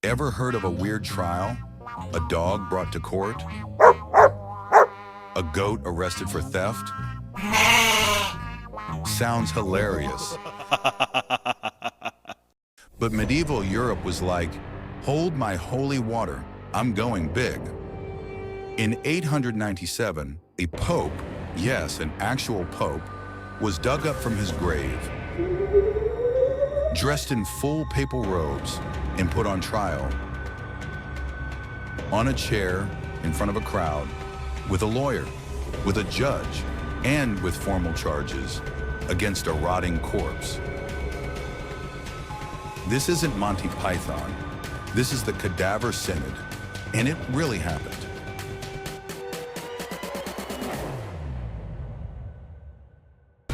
Ever heard of a weird trial? A dog brought to court? A goat arrested for theft? Sounds hilarious. But medieval Europe was like, hold my holy water, I'm going big. In 897, a pope, yes, an actual pope, was dug up from his grave, dressed in full papal robes and put on trial. On a chair, in front of a crowd, with a lawyer, with a judge, and with formal charges against a rotting corpse. This isn't Monty Python. This is the Cadaver Synod, and it really happened.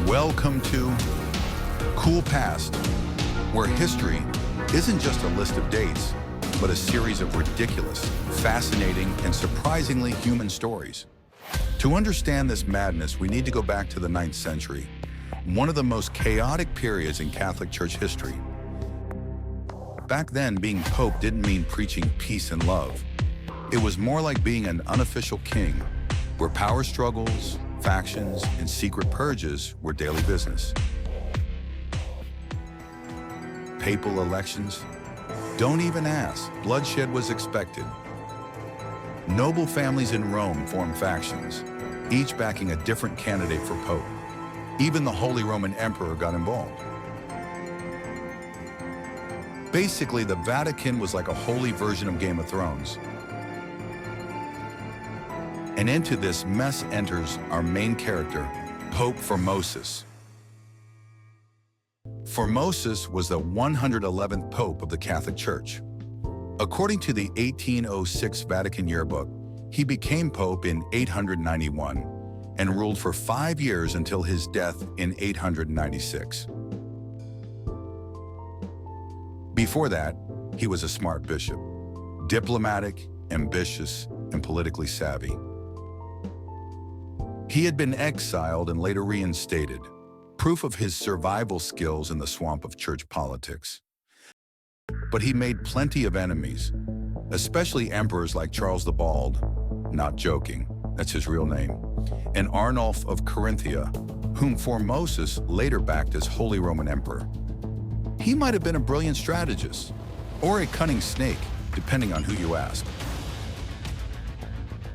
Welcome to Cool Past, where history isn't just a list of dates, but a series of ridiculous, fascinating, and surprisingly human stories. To understand this madness, we need to go back to the 9th century, one of the most chaotic periods in Catholic Church history. Back then, being Pope didn't mean preaching peace and love. It was more like being an unofficial king, where power struggles, factions, and secret purges were daily business. Papal elections? Don't even ask. Bloodshed was expected. Noble families in Rome formed factions, each backing a different candidate for Pope. Even the Holy Roman Emperor got involved. Basically, the Vatican was like a holy version of Game of Thrones. And into this mess enters our main character, Pope Formosus. Formosus was the 111th Pope of the Catholic Church. According to the 1806 Vatican Yearbook, he became Pope in 891 and ruled for 5 years until his death in 896. Before that, he was a smart bishop, diplomatic, ambitious, and politically savvy. He had been exiled and later reinstated, proof of his survival skills in the swamp of church politics. But he made plenty of enemies, especially emperors like Charles the Bald, not joking, that's his real name, and Arnulf of Carinthia, whom Formosus later backed as Holy Roman Emperor. He might have been a brilliant strategist, or a cunning snake, depending on who you ask.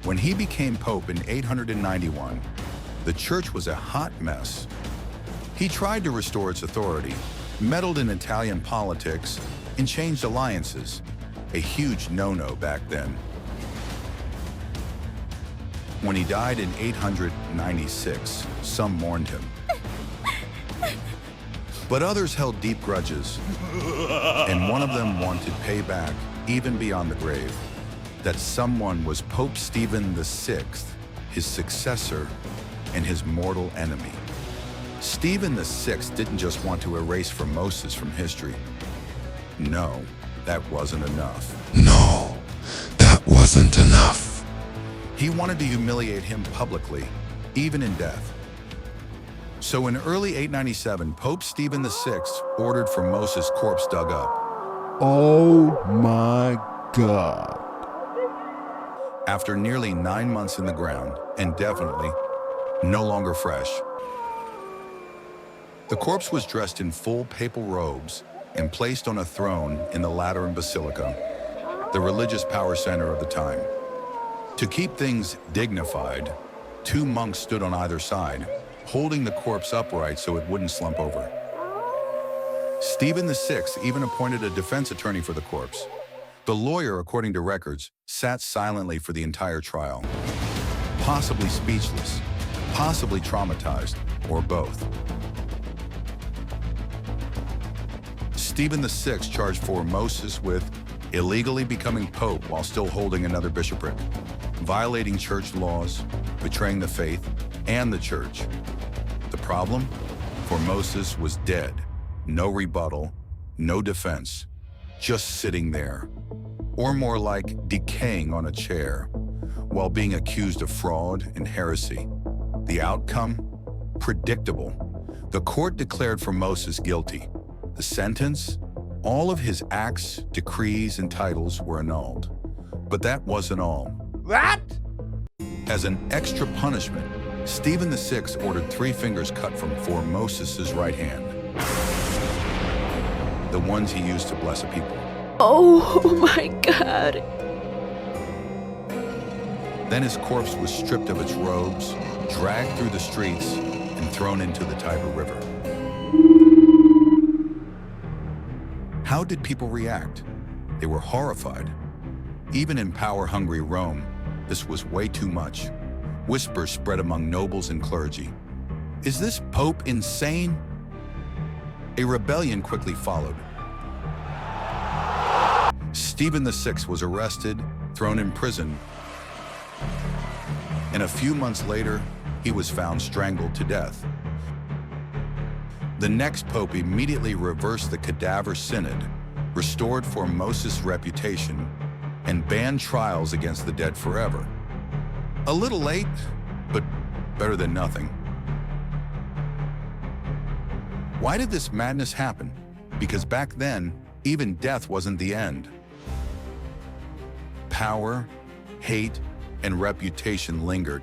When he became Pope in 891, the church was a hot mess. He tried to restore its authority, meddled in Italian politics, and changed alliances, a huge no-no back then. When he died in 896, some mourned him. But others held deep grudges, and one of them wanted payback, even beyond the grave. That someone was Pope Stephen VI, his successor and his mortal enemy. Stephen VI didn't just want to erase Formosus from history. No, that wasn't enough. No, that wasn't enough. He wanted to humiliate him publicly, even in death. So in early 897, Pope Stephen VI ordered Formosus' corpse dug up. Oh my God. After nearly 9 months in the ground, and definitely no longer fresh. The corpse was dressed in full papal robes and placed on a throne in the Lateran Basilica, the religious power center of the time. To keep things dignified, 2 monks stood on either side, holding the corpse upright so it wouldn't slump over. Stephen VI even appointed a defense attorney for the corpse. The lawyer, according to records, sat silently for the entire trial, possibly speechless, possibly traumatized, or both. Stephen VI charged Formosus with illegally becoming pope while still holding another bishopric, violating church laws, betraying the faith and the church. The problem? Formosus was dead. No rebuttal, no defense, just sitting there. Or more like decaying on a chair, while being accused of fraud and heresy. The outcome? Predictable. The court declared Formosus guilty. The sentence? All of his acts, decrees, and titles were annulled. But that wasn't all. What? As an extra punishment, Stephen VI ordered 3 fingers cut from Moses' right hand, the ones he used to bless a people. Oh my God. Then his corpse was stripped of its robes, dragged through the streets, and thrown into the Tiber River. How did people react? They were horrified. Even in power-hungry Rome, this was way too much. Whispers spread among nobles and clergy. Is this Pope insane? A rebellion quickly followed. Stephen VI was arrested, thrown in prison, and a few months later, he was found strangled to death. The next pope immediately reversed the Cadaver Synod, restored Moses' reputation, and banned trials against the dead forever. A little late, but better than nothing. Why did this madness happen? Because back then, even death wasn't the end. Power, hate, and reputation lingered,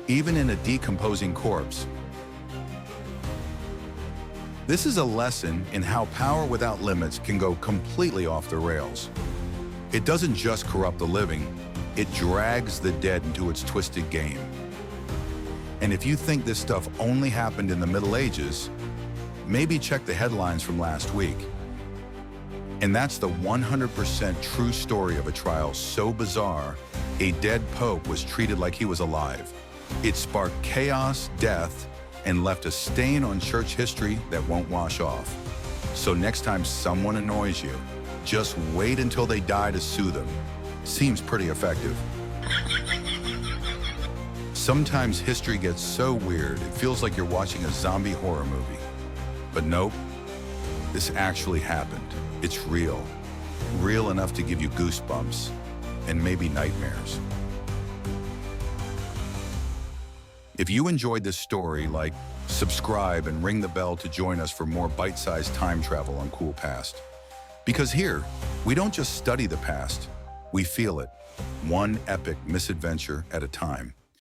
even in a decomposing corpse. This is a lesson in how power without limits can go completely off the rails. It doesn't just corrupt the living, it drags the dead into its twisted game. And if you think this stuff only happened in the Middle Ages, maybe check the headlines from last week. And that's the 100% true story of a trial so bizarre, a dead pope was treated like he was alive. It sparked chaos, death, and left a stain on church history that won't wash off. So next time someone annoys you, just wait until they die to sue them. Seems pretty effective. Sometimes history gets so weird, it feels like you're watching a zombie horror movie. But nope, this actually happened. It's real. Real enough to give you goosebumps and maybe nightmares. If you enjoyed this story, subscribe and ring the bell to join us for more bite-sized time travel on Cool Past. Because here, we don't just study the past, we feel it, one epic misadventure at a time.